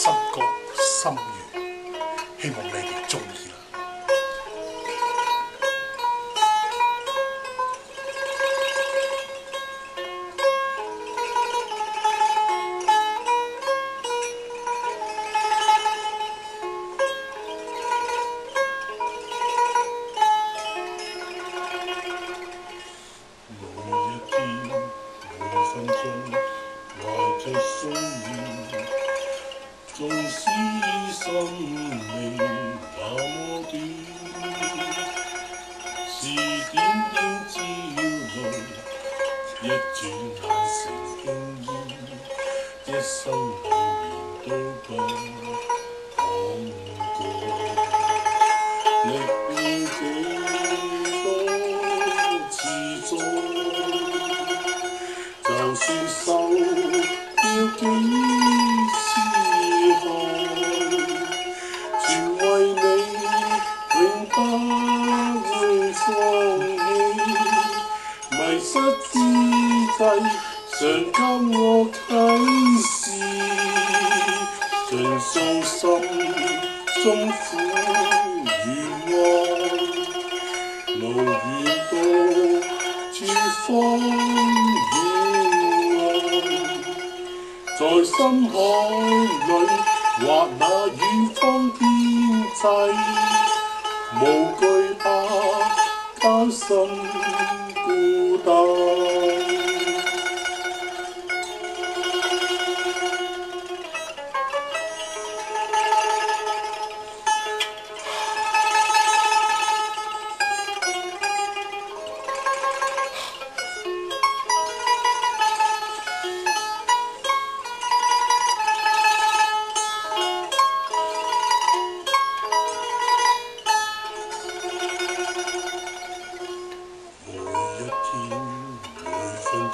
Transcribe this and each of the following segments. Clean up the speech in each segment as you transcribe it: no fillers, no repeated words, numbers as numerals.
新歌心願，希望你哋中意啦。每一天每分鐘懷着信念，縱使生命那麼短，是點點朝露，一轉眼成輕煙，一生裏面都不枉過。歷遍幾多次阻，就算受了幾次害，全為你永不會放棄。迷失之際，常給我啟示，盡訴心中苦與愛，無緣到處方顯愛。在深海裏或那遠方天際，無懼怕艱辛孤單。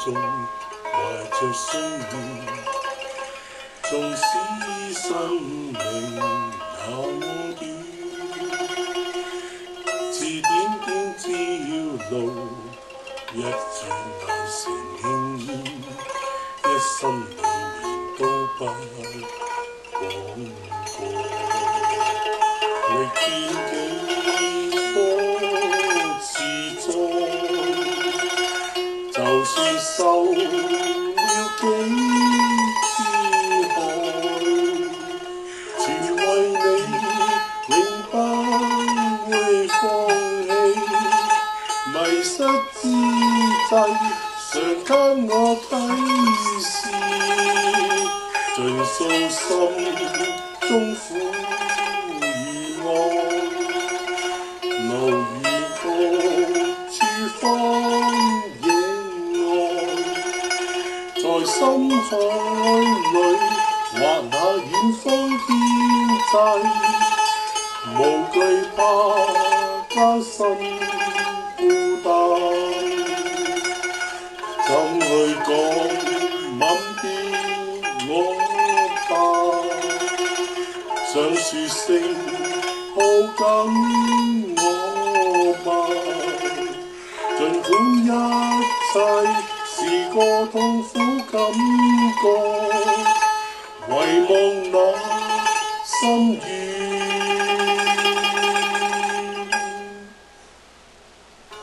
中懷着信念，縱使生命那麼短，似點點朝露，一轉眼成輕煙，一生裏面都不枉過。歷遍幾多次災，就算受了幾次害，全為你永不會放棄。迷失之際，常給我啟示，盡訴心中苦與愛，無緣何處方在深海裏或那遠方天際，無懼怕艱辛孤單。怎去講吻別我吧，想說聲抱緊我吧，儘管一切是個痛苦感覺，遺忘那心願，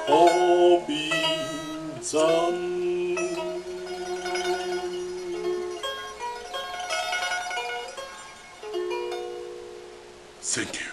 可變真。Thank you.